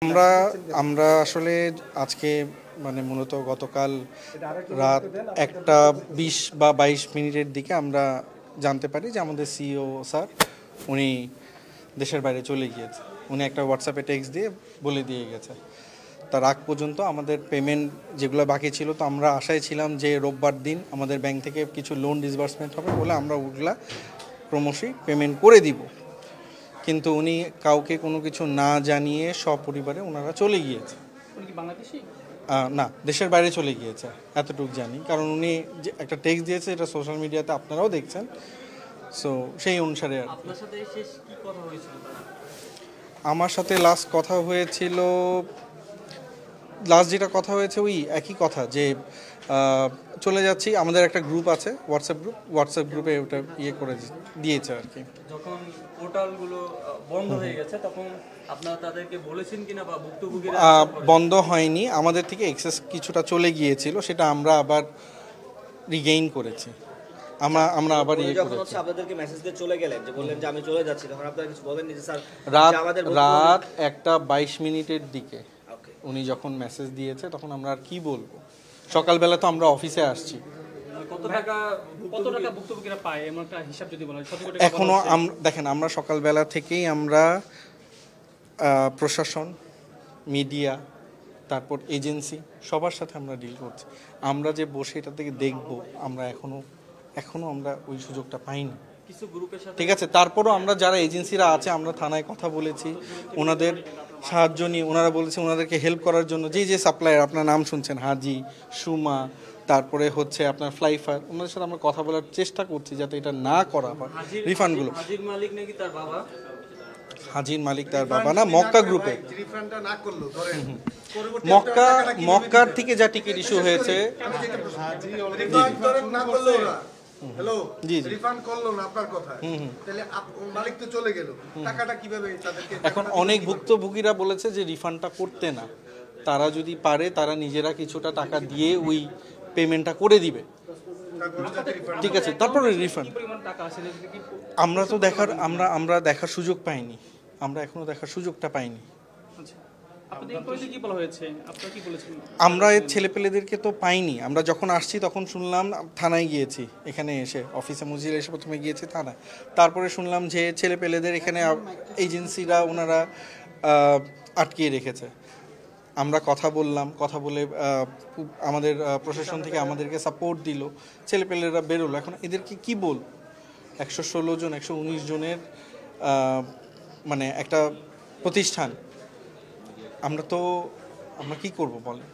আমরা আমরা আসলে আজকে মানে মূলত গতকাল রাত 1:20 বা 22 মিনিটের দিকে আমরা জানতে পারি যে আমাদের সিইও স্যার উনি দেশের বাইরে চলে গিয়েছে। উনি একটা হোয়াটসঅ্যাপে টেক্সট দিয়ে বলে দিয়ে গেছে। তার আগ পর্যন্ত আমাদের পেমেন্ট যেগুলো বাকি ছিল, তো আমরা আশায় ছিলাম যে রোববার দিন আমাদের ব্যাংক থেকে কিছু লোন ডিসবার্সমেন্ট হবে বলে আমরা ওগুলা ক্রমশই পেমেন্ট করে দিব। কিন্তু উনি কাউকে কোনো কিছু না জানিয়ে সপরিবারে ওনারা চলে গিয়েছে। না, দেশের বাইরে চলে গিয়েছে এতটুকু জানি, কারণ উনি যে একটা টেক্সট দিয়েছে এটা সোশ্যাল মিডিয়াতে আপনারাও দেখছেন। সো সেই অনুসারে আমার সাথে লাস্ট কথা হয়েছিল, লাস্ট যেটা কথা হয়েছে ওই একই কথা যে চলে যাচ্ছি। আমাদের একটা গ্রুপ আছে, হোয়াটসঅ্যাপ গ্রুপে ওটা ইয়ে করে দিয়েছে আর কি। যখন পোর্টালগুলো বন্ধ হয়ে গেছে তখন আপনারা তাদেরকে বলেছেন কিনা বা ভুক্তভোগীরা? বন্ধ হয়নি, আমাদের থেকে এক্সেস কিছুটা চলে গিয়েছিল, সেটা আমরা আবার রিগেইন করেছি। আমরা আবার ইয়ে যখন হচ্ছে আপনাদেরকে মেসেজ দিয়ে চলে গেলেন যে বললেন যে আমি চলে যাচ্ছি, তখন আপনারা কিছু বলেননি যে স্যার রাত 1:22 মিনিটের দিকে উনি যখন মেসেজ দিয়েছে তখন আমরা আর কি বলবো। সকালবেলা তো আমরা অফিসে আসছি। কত টাকা ভুক্তভোগীরা পায় এমন একটা হিসাব যদি বলেন? এখনো দেখেন, আমরা সকালবেলা থেকেই আমরা প্রশাসন, মিডিয়া, তারপর এজেন্সি সবার সাথে আমরা ডিল করছি। আমরা যে বসে এটা থেকে দেখব, আমরা এখনো আমরা ওই সুযোগটা পাইনি। কিছু গ্রুপের সাথে ঠিক আছে, তারপরও আমরা যারা এজেন্সিরা আছে আমরা থানায় কথা বলেছি, ওনাদের সাহায্য নিয়ে ওনারা বলেছে ওনাদেরকে হেল্প করার জন্য। যে সাপ্লায়ার আপনার নাম শুনছেন, হাজি, সুমা, তারপরে হচ্ছে আপনার ফ্লাইফার, ওনাদের সাথে আমরা কথা বলার চেষ্টা করছি যাতে এটা না করা হয় রিফান্ডগুলো। হাজির মালিক নাকি তার বাবা? হাজির মালিক তার বাবা না, মক্কা গ্রুপে। মক্কার থেকে যা টিকিট ইস্যু হয়েছে, এখন অনেক ভুক্তভোগীরা বলেছে যে রিফান্ডটা করতে না, তারা যদি পারে তারা নিজেরা কিছুটা টাকা দিয়ে ওই পেমেন্টটা করে দিবে। ঠিক আছে, তারপরে রিফান্ড আমরা তো আমরা দেখার সুযোগ পাইনি, আমরা এখনো দেখার সুযোগটা পাইনি। আমরা ছেলেপেলেদেরকে তো পাইনি। আমরা যখন আসছি তখন শুনলাম, থানায় গিয়েছি, এখানে এসে অফিসে মজিলে এসে প্রথমে গিয়েছি থানায়, তারপরে শুনলাম যে ছেলেপেলেদের এখানে এজেন্সিরা ওনারা আটকিয়ে রেখেছে। আমরা কথা বললাম, কথা বলে আমাদের প্রশাসন থেকে আমাদেরকে সাপোর্ট দিল, ছেলেপেলেরা বেরোলো। এখন এদেরকে কি বল, 116 জন 119 জনের মানে একটা প্রতিষ্ঠান, আমরা কি করব বলেন।